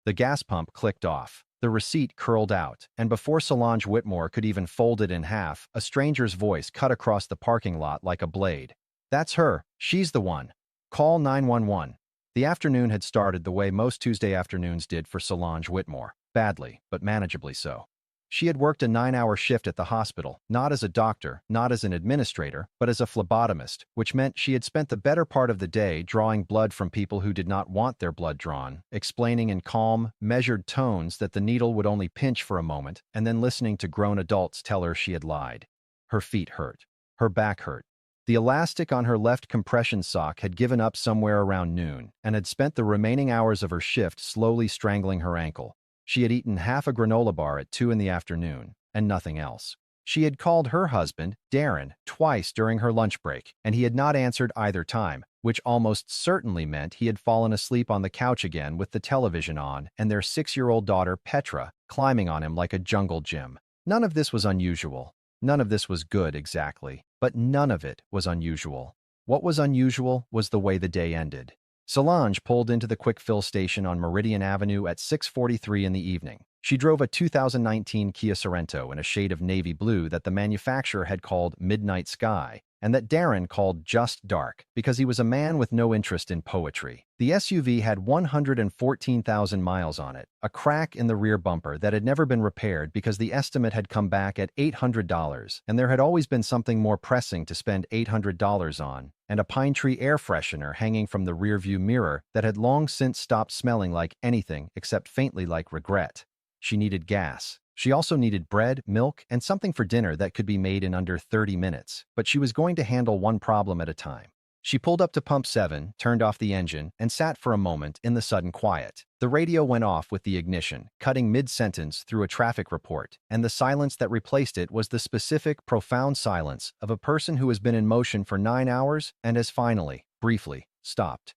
The gas pump clicked off. The receipt curled out, and before Solange Whitmore could even fold it in half, a stranger's voice cut across the parking lot like a blade. "That's her. She's the one. Call 911." The afternoon had started the way most Tuesday afternoons did for Solange Whitmore. Badly, but manageably so. She had worked a 9-hour shift at the hospital, not as a doctor, not as an administrator, but as a phlebotomist, which meant she had spent the better part of the day drawing blood from people who did not want their blood drawn, explaining in calm, measured tones that the needle would only pinch for a moment, and then listening to grown adults tell her she had lied. Her feet hurt. Her back hurt. The elastic on her left compression sock had given up somewhere around noon, and had spent the remaining hours of her shift slowly strangling her ankle. She had eaten half a granola bar at 2 in the afternoon, and nothing else. She had called her husband, Darren, twice during her lunch break, and he had not answered either time, which almost certainly meant he had fallen asleep on the couch again with the television on and their 6-year-old daughter, Petra, climbing on him like a jungle gym. None of this was unusual. None of this was good exactly, but none of it was unusual. What was unusual was the way the day ended. Solange pulled into the quick fill station on Meridian Avenue at 6:43 in the evening. She drove a 2019 Kia Sorento in a shade of navy blue that the manufacturer had called Midnight Sky, and that Darren called Just Dark because he was a man with no interest in poetry. The SUV had 114,000 miles on it, a crack in the rear bumper that had never been repaired because the estimate had come back at $800, and there had always been something more pressing to spend $800 on, and a pine tree air freshener hanging from the rearview mirror that had long since stopped smelling like anything except faintly like regret. She needed gas. She also needed bread, milk, and something for dinner that could be made in under 30 minutes, but she was going to handle one problem at a time. She pulled up to pump 7, turned off the engine, and sat for a moment in the sudden quiet. The radio went off with the ignition, cutting mid-sentence through a traffic report, and the silence that replaced it was the specific, profound silence of a person who has been in motion for 9 hours and has finally, briefly, stopped.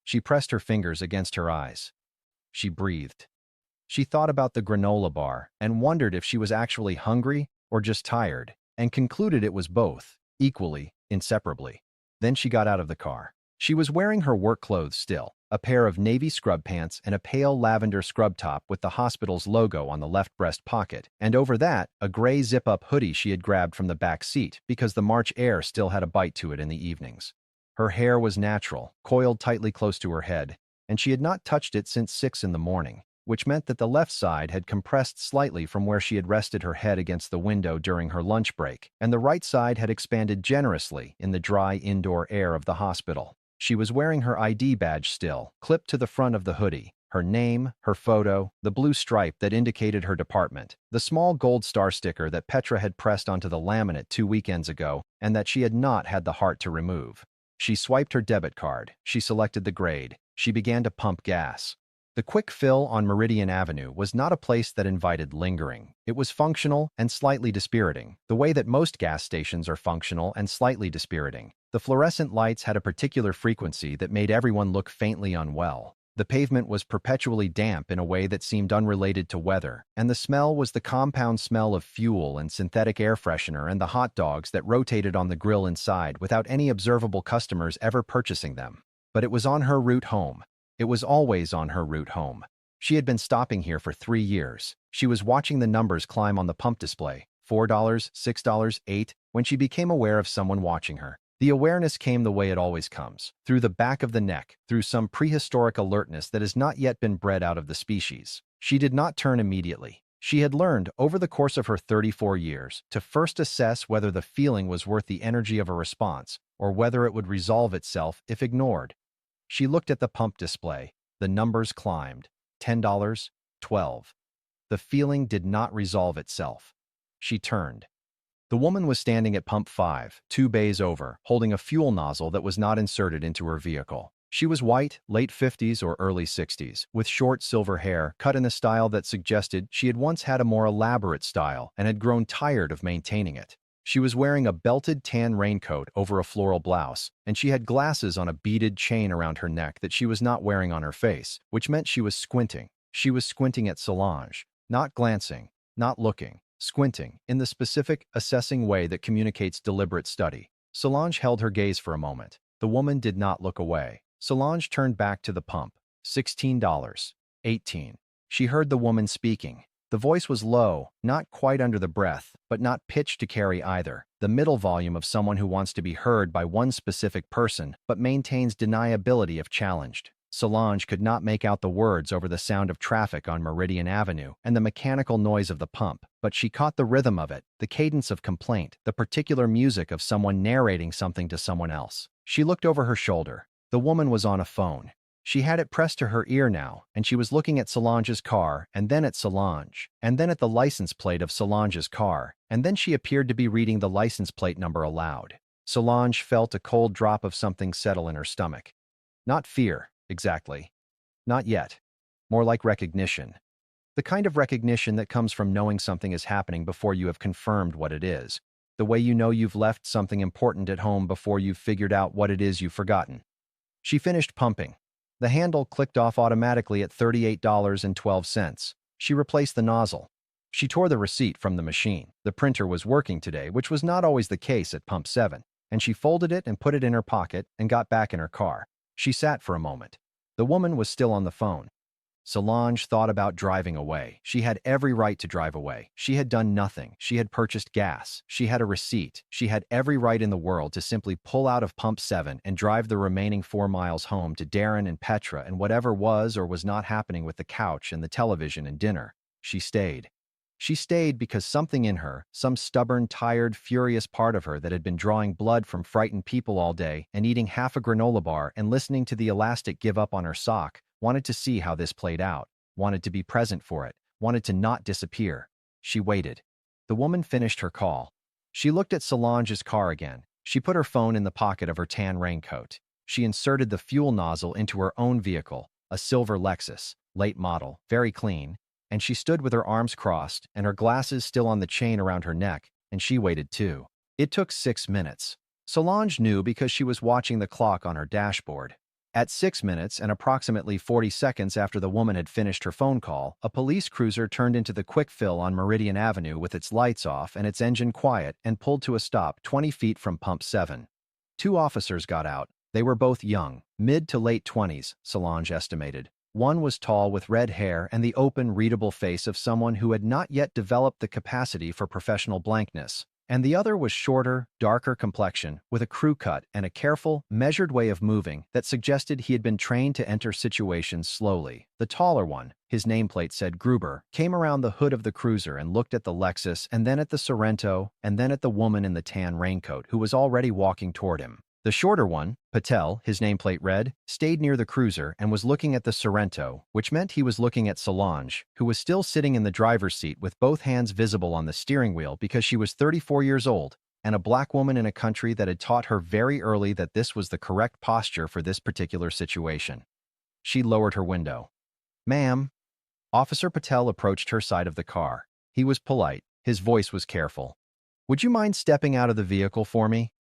She pressed her fingers against her eyes. She breathed. She thought about the granola bar and wondered if she was actually hungry or just tired, and concluded it was both, equally, inseparably. Then she got out of the car. She was wearing her work clothes still, a pair of navy scrub pants and a pale lavender scrub top with the hospital's logo on the left breast pocket, and over that, a gray zip-up hoodie she had grabbed from the back seat because the March air still had a bite to it in the evenings. Her hair was natural, coiled tightly close to her head, and she had not touched it since 6 in the morning, which meant that the left side had compressed slightly from where she had rested her head against the window during her lunch break, and the right side had expanded generously in the dry indoor air of the hospital. She was wearing her ID badge still, clipped to the front of the hoodie, her name, her photo, the blue stripe that indicated her department, the small gold star sticker that Petra had pressed onto the laminate 2 weekends ago and that she had not had the heart to remove. She swiped her debit card. She selected the grade. She began to pump gas. The quick fill on Meridian Avenue was not a place that invited lingering. It was functional and slightly dispiriting, the way that most gas stations are functional and slightly dispiriting. The fluorescent lights had a particular frequency that made everyone look faintly unwell. The pavement was perpetually damp in a way that seemed unrelated to weather, and the smell was the compound smell of fuel and synthetic air freshener and the hot dogs that rotated on the grill inside without any observable customers ever purchasing them. But it was on her route home. It was always on her route home. She had been stopping here for 3 years. She was watching the numbers climb on the pump display, $4, $6, $8, when she became aware of someone watching her. The awareness came the way it always comes, through the back of the neck, through some prehistoric alertness that has not yet been bred out of the species. She did not turn immediately. She had learned, over the course of her 34 years, to first assess whether the feeling was worth the energy of a response, or whether it would resolve itself if ignored. She looked at the pump display. The numbers climbed. $10, $12. The feeling did not resolve itself. She turned. The woman was standing at pump 5, 2 bays over, holding a fuel nozzle that was not inserted into her vehicle. She was white, late 50s or early 60s, with short silver hair, cut in a style that suggested she had once had a more elaborate style and had grown tired of maintaining it. She was wearing a belted tan raincoat over a floral blouse, and she had glasses on a beaded chain around her neck that she was not wearing on her face, which meant she was squinting. She was squinting at Solange, not glancing, not looking, squinting, in the specific, assessing way that communicates deliberate study. Solange held her gaze for a moment. The woman did not look away. Solange turned back to the pump. $16. 18. She heard the woman speaking. The voice was low, not quite under the breath, but not pitched to carry either. The middle volume of someone who wants to be heard by one specific person, but maintains deniability if challenged. Solange could not make out the words over the sound of traffic on Meridian Avenue and the mechanical noise of the pump, but she caught the rhythm of it, the cadence of complaint, the particular music of someone narrating something to someone else. She looked over her shoulder. The woman was on a phone. She had it pressed to her ear now, and she was looking at Solange's car, and then at Solange, and then at the license plate of Solange's car, and then she appeared to be reading the license plate number aloud. Solange felt a cold drop of something settle in her stomach. Not fear, exactly. Not yet. More like recognition. The kind of recognition that comes from knowing something is happening before you have confirmed what it is. The way you know you've left something important at home before you've figured out what it is you've forgotten. She finished pumping. The handle clicked off automatically at $38.12. She replaced the nozzle. She tore the receipt from the machine. The printer was working today, which was not always the case at Pump 7, and she folded it and put it in her pocket and got back in her car. She sat for a moment. The woman was still on the phone. Solange thought about driving away. She had every right to drive away. She had done nothing. She had purchased gas. She had a receipt. She had every right in the world to simply pull out of Pump 7 and drive the remaining 4 miles home to Darren and Petra and whatever was or was not happening with the couch and the television and dinner. She stayed. She stayed because something in her, some stubborn, tired, furious part of her that had been drawing blood from frightened people all day and eating half a granola bar and listening to the elastic give up on her sock, wanted to see how this played out, wanted to be present for it, wanted to not disappear. She waited. The woman finished her call. She looked at Solange's car again. She put her phone in the pocket of her tan raincoat. She inserted the fuel nozzle into her own vehicle, a silver Lexus, late model, very clean, and she stood with her arms crossed and her glasses still on the chain around her neck, and she waited too. It took 6 minutes. Solange knew because she was watching the clock on her dashboard. At 6 minutes and approximately 40 seconds after the woman had finished her phone call, a police cruiser turned into the quick fill on Meridian Avenue with its lights off and its engine quiet and pulled to a stop 20 feet from Pump 7. 2 officers got out. They were both young, mid to late 20s, Solange estimated. One was tall with red hair and the open, readable face of someone who had not yet developed the capacity for professional blankness, and the other was shorter, darker complexion, with a crew cut and a careful, measured way of moving that suggested he had been trained to enter situations slowly. The taller one, his nameplate said Gruber, came around the hood of the cruiser and looked at the Lexus and then at the Sorrento and then at the woman in the tan raincoat who was already walking toward him. The shorter one, Patel, his nameplate read, stayed near the cruiser and was looking at the Sorrento, which meant he was looking at Solange, who was still sitting in the driver's seat with both hands visible on the steering wheel because she was 34 years old and a black woman in a country that had taught her very early that this was the correct posture for this particular situation. She lowered her window. "Ma'am." Officer Patel approached her side of the car. He was polite. His voice was careful. "Would you mind stepping out of the vehicle for me?"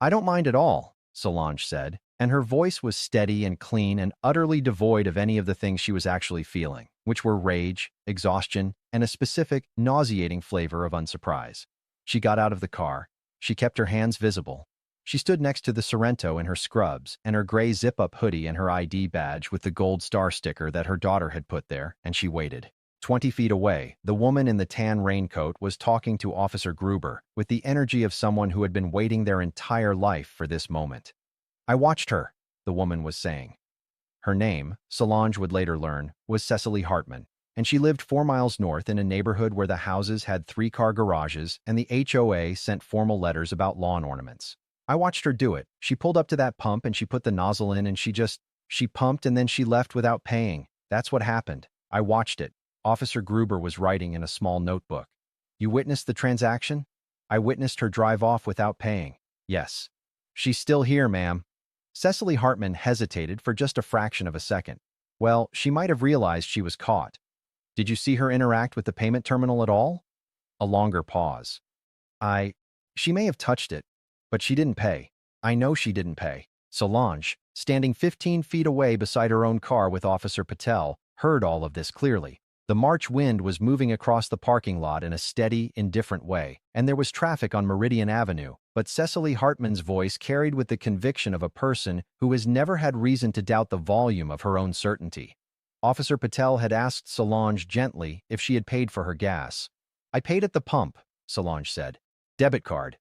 "I don't mind at all," Solange said, and her voice was steady and clean and utterly devoid of any of the things she was actually feeling, which were rage, exhaustion, and a specific, nauseating flavor of unsurprise. She got out of the car. She kept her hands visible. She stood next to the Sorrento in her scrubs and her gray zip-up hoodie and her ID badge with the gold star sticker that her daughter had put there, and she waited. 20 feet away, the woman in the tan raincoat was talking to Officer Gruber with the energy of someone who had been waiting their entire life for this moment. "I watched her," the woman was saying. Her name, Solange would later learn, was Cecily Hartman, and she lived 4 miles north in a neighborhood where the houses had 3-car garages and the HOA sent formal letters about lawn ornaments. "I watched her do it. She pulled up to that pump and she put the nozzle in and she pumped and then she left without paying. That's what happened. I watched it." Officer Gruber was writing in a small notebook. "You witnessed the transaction?" "I witnessed her drive off without paying." "Yes." "She's still here, ma'am." Cecily Hartman hesitated for just a fraction of a second. Well, she might have realized she was caught. "Did you see her interact with the payment terminal at all?" A longer pause. She may have touched it, but she didn't pay. I know she didn't pay." Solange, standing 15 feet away beside her own car with Officer Patel, heard all of this clearly. The March wind was moving across the parking lot in a steady, indifferent way, and there was traffic on Meridian Avenue, but Cecily Hartman's voice carried with the conviction of a person who has never had reason to doubt the volume of her own certainty. Officer Patel had asked Solange gently if she had paid for her gas. "I paid at the pump," Solange said. "Debit card.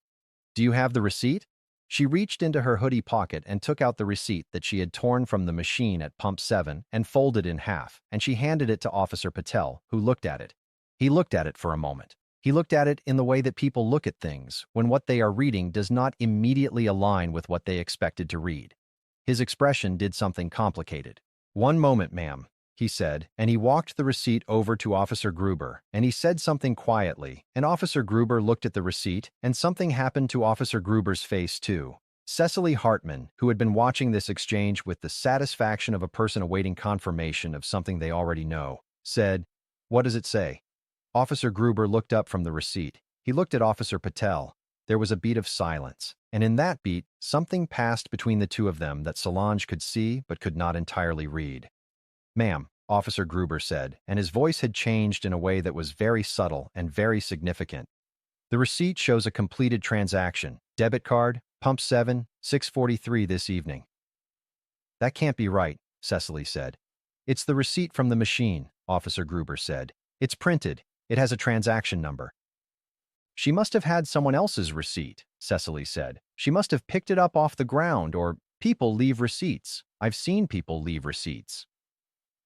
Do you have the receipt?" She reached into her hoodie pocket and took out the receipt that she had torn from the machine at Pump 7 and folded in half, and she handed it to Officer Patel, who looked at it. He looked at it for a moment. He looked at it in the way that people look at things when what they are reading does not immediately align with what they expected to read. His expression did something complicated. "One moment, ma'am," he said, and he walked the receipt over to Officer Gruber, and he said something quietly, and Officer Gruber looked at the receipt, and something happened to Officer Gruber's face too. Cecily Hartman, who had been watching this exchange with the satisfaction of a person awaiting confirmation of something they already know, said, "What does it say?" Officer Gruber looked up from the receipt. He looked at Officer Patel. There was a beat of silence, and in that beat, something passed between the two of them that Solange could see but could not entirely read. "Ma'am," Officer Gruber said, and his voice had changed in a way that was very subtle and very significant. "The receipt shows a completed transaction. Debit card, Pump 7, 6:43 this evening." "That can't be right," Cecily said. "It's the receipt from the machine," Officer Gruber said. "It's printed. It has a transaction number." "She must have had someone else's receipt," Cecily said. "She must have picked it up off the ground, or people leave receipts. I've seen people leave receipts."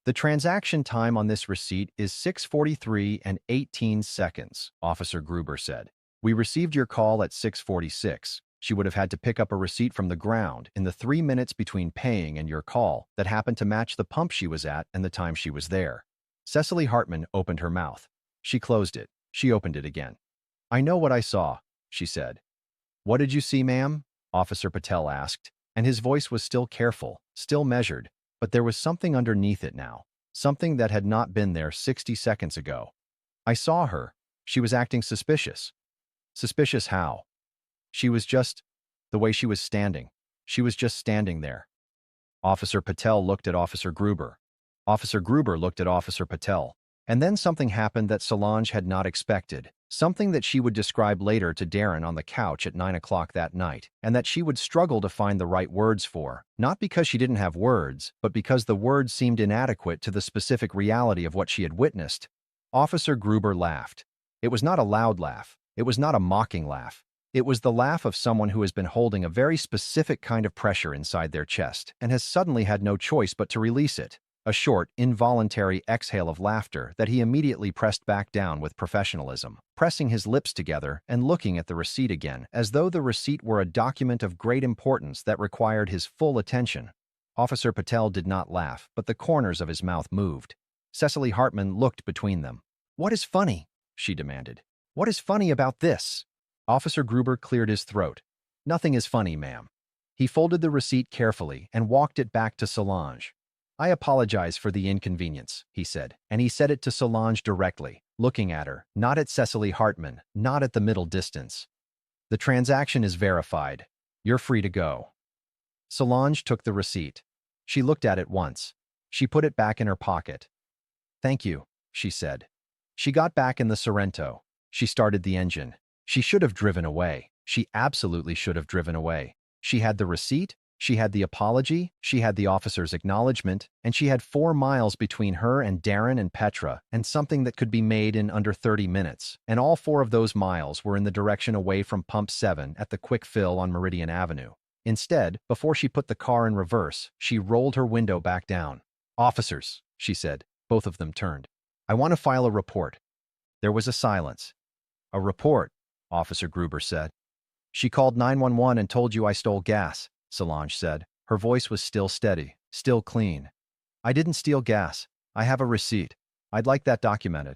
"The transaction time on this receipt is 6:43 and 18 seconds, Officer Gruber said. "We received your call at 6:46. She would have had to pick up a receipt from the ground in the 3 minutes between paying and your call that happened to match the pump she was at and the time she was there." Cecily Hartman opened her mouth. She closed it. She opened it again. "I know what I saw," she said. "What did you see, ma'am?" Officer Patel asked, and his voice was still careful, still measured, but there was something underneath it now, something that had not been there 60 seconds ago. "I saw her. She was acting suspicious." "Suspicious how?" "She was just the way she was standing. She was just standing there." Officer Patel looked at Officer Gruber. Officer Gruber looked at Officer Patel. And then something happened that Solange had not expected, something that she would describe later to Darren on the couch at 9 o'clock that night, and that she would struggle to find the right words for, not because she didn't have words, but because the words seemed inadequate to the specific reality of what she had witnessed. Officer Gruber laughed. It was not a loud laugh. It was not a mocking laugh. It was the laugh of someone who has been holding a very specific kind of pressure inside their chest and has suddenly had no choice but to release it. A short, involuntary exhale of laughter that he immediately pressed back down with professionalism, pressing his lips together and looking at the receipt again, as though the receipt were a document of great importance that required his full attention. Officer Patel did not laugh, but the corners of his mouth moved. Cecily Hartman looked between them. "What is funny?" she demanded. "What is funny about this?" Officer Gruber cleared his throat. "Nothing is funny, ma'am." He folded the receipt carefully and walked it back to Solange. "I apologize for the inconvenience," he said, and he said it to Solange directly, looking at her, not at Cecily Hartman, not at the middle distance. "The transaction is verified. You're free to go." Solange took the receipt. She looked at it once. She put it back in her pocket. "Thank you," she said. She got back in the Sorrento. She started the engine. She should have driven away. She absolutely should have driven away. She had the receipt, she had the apology, she had the officer's acknowledgement, and she had 4 miles between her and Darren and Petra, and something that could be made in under 30 minutes. And all 4 of those miles were in the direction away from Pump 7 at the Quick Fill on Meridian Avenue. Instead, before she put the car in reverse, she rolled her window back down. "Officers," she said. Both of them turned. "I want to file a report." There was a silence. "A report," Officer Gruber said. "She called 911 and told you I stole gas," Solange said. Her voice was still steady, still clean. "I didn't steal gas. I have a receipt. I'd like that documented."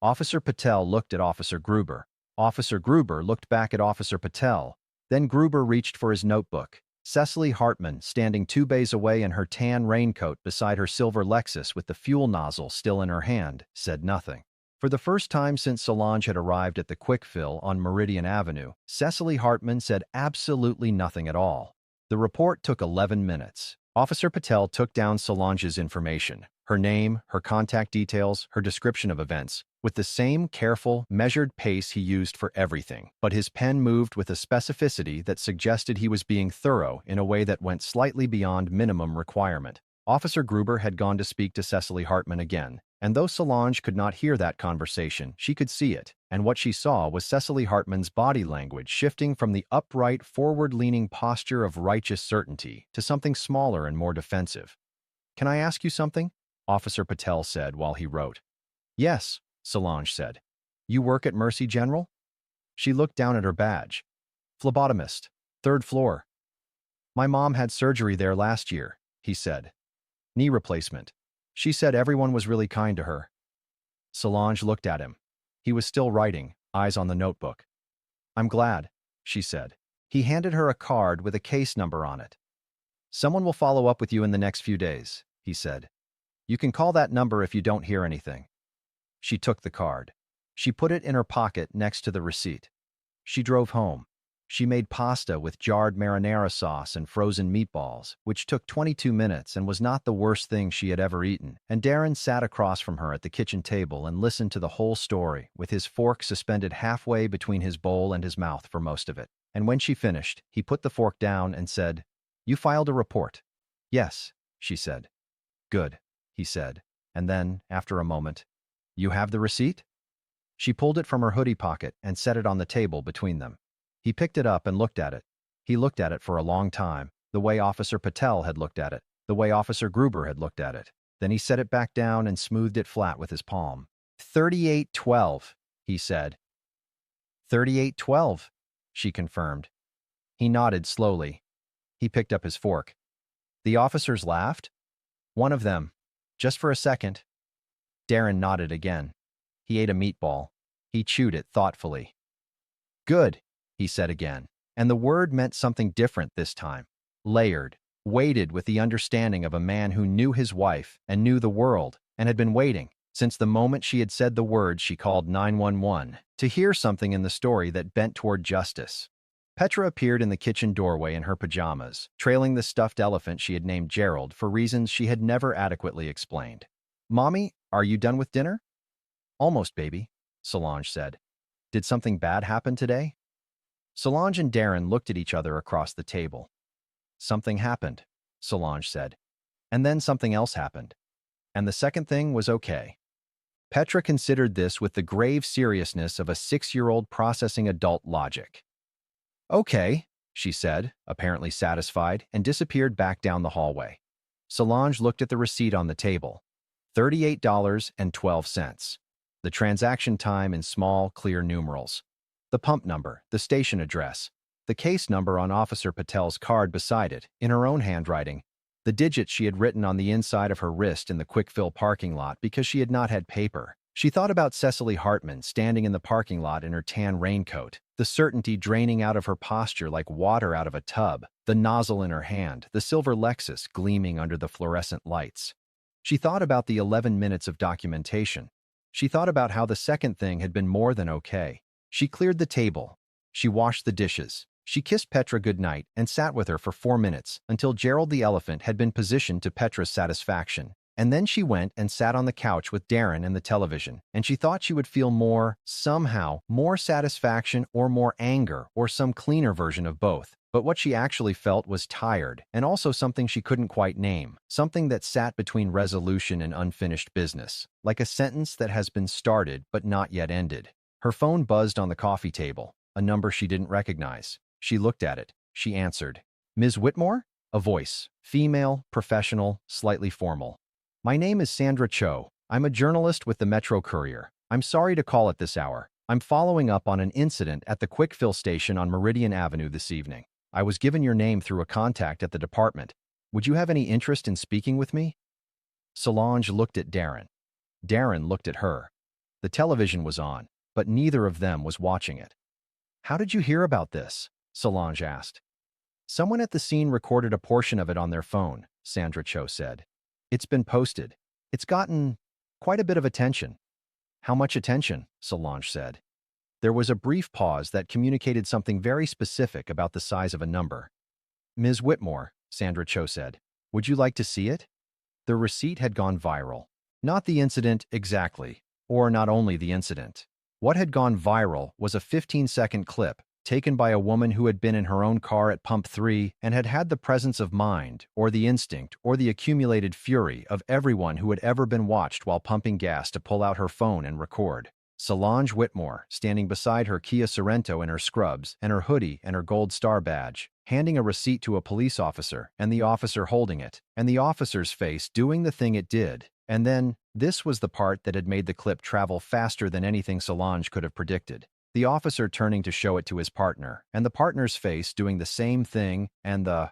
Officer Patel looked at Officer Gruber. Officer Gruber looked back at Officer Patel. Then Gruber reached for his notebook. Cecily Hartman, standing 2 bays away in her tan raincoat beside her silver Lexus with the fuel nozzle still in her hand, said nothing. For the first time since Solange had arrived at the Quick Fill on Meridian Avenue, Cecily Hartman said absolutely nothing at all. The report took 11 minutes. Officer Patel took down Solange's information, her name, her contact details, her description of events, with the same careful, measured pace he used for everything, but his pen moved with a specificity that suggested he was being thorough in a way that went slightly beyond minimum requirement. Officer Gruber had gone to speak to Cecily Hartman again, and though Solange could not hear that conversation, she could see it, and what she saw was Cecily Hartman's body language shifting from the upright, forward-leaning posture of righteous certainty to something smaller and more defensive. "Can I ask you something?" Officer Patel said while he wrote. "Yes," Solange said. "You work at Mercy General?" She looked down at her badge. "Phlebotomist, 3rd floor." "My mom had surgery there last year," he said. "Knee replacement. She said everyone was really kind to her." Solange looked at him. He was still writing, eyes on the notebook. "I'm glad," she said. He handed her a card with a case number on it. "Someone will follow up with you in the next few days," he said. "You can call that number if you don't hear anything." She took the card. She put it in her pocket next to the receipt. She drove home. She made pasta with jarred marinara sauce and frozen meatballs, which took 22 minutes and was not the worst thing she had ever eaten, and Darren sat across from her at the kitchen table and listened to the whole story, with his fork suspended halfway between his bowl and his mouth for most of it. And when she finished, he put the fork down and said, "You filed a report?" "Yes," she said. "Good," he said, and then, after a moment, "You have the receipt?" She pulled it from her hoodie pocket and set it on the table between them. He picked it up and looked at it. He looked at it for a long time, the way Officer Patel had looked at it, the way Officer Gruber had looked at it. Then he set it back down and smoothed it flat with his palm. 3812, he said. 3812, she confirmed. He nodded slowly. He picked up his fork. The officers laughed? One of them. Just for a second. Darren nodded again. He ate a meatball. He chewed it thoughtfully. "Good," he said again, and the word meant something different this time. Layered, weighted with the understanding of a man who knew his wife and knew the world and had been waiting, since the moment she had said the words she called 911, to hear something in the story that bent toward justice. Petra appeared in the kitchen doorway in her pajamas, trailing the stuffed elephant she had named Gerald for reasons she had never adequately explained. "Mommy, are you done with dinner?" "Almost, baby," Solange said. "Did something bad happen today?" Solange and Darren looked at each other across the table. "Something happened," Solange said. "And then something else happened. And the second thing was okay." Petra considered this with the grave seriousness of a 6-year-old processing adult logic. "Okay," she said, apparently satisfied, and disappeared back down the hallway. Solange looked at the receipt on the table. $38.12. The transaction time in small, clear numerals. The pump number, the station address, the case number on Officer Patel's card beside it, in her own handwriting, the digits she had written on the inside of her wrist in the quick-fill parking lot because she had not had paper. She thought about Cecily Hartman standing in the parking lot in her tan raincoat, the certainty draining out of her posture like water out of a tub, the nozzle in her hand, the silver Lexus gleaming under the fluorescent lights. She thought about the 11 minutes of documentation. She thought about how the second thing had been more than okay. She cleared the table. She washed the dishes. She kissed Petra goodnight and sat with her for 4 minutes until Gerald the elephant had been positioned to Petra's satisfaction. And then she went and sat on the couch with Darren and the television, and she thought she would feel more, somehow, more satisfaction or more anger or some cleaner version of both. But what she actually felt was tired, and also something she couldn't quite name, something that sat between resolution and unfinished business, like a sentence that has been started but not yet ended. Her phone buzzed on the coffee table, a number she didn't recognize. She looked at it. She answered. "Ms. Whitmore?" A voice, female, professional, slightly formal. "My name is Sandra Cho. I'm a journalist with the Metro Courier. I'm sorry to call at this hour. I'm following up on an incident at the quick-fill station on Meridian Avenue this evening. I was given your name through a contact at the department. Would you have any interest in speaking with me?" Solange looked at Darren. Darren looked at her. The television was on, but neither of them was watching it. "How did you hear about this?" Solange asked. "Someone at the scene recorded a portion of it on their phone," Sandra Cho said. "It's been posted. It's gotten quite a bit of attention." "How much attention?" Solange said. There was a brief pause that communicated something very specific about the size of a number. "Ms. Whitmore," Sandra Cho said, "would you like to see it?" The receipt had gone viral. Not the incident exactly, or not only the incident. What had gone viral was a 15-second clip taken by a woman who had been in her own car at pump 3 and had had the presence of mind, or the instinct, or the accumulated fury of everyone who had ever been watched while pumping gas to pull out her phone and record. Solange Whitmore, standing beside her Kia Sorento in her scrubs and her hoodie and her gold star badge, handing a receipt to a police officer and the officer holding it, and the officer's face doing the thing it did. And then, this was the part that had made the clip travel faster than anything Solange could have predicted. The officer turning to show it to his partner, and the partner's face doing the same thing, and the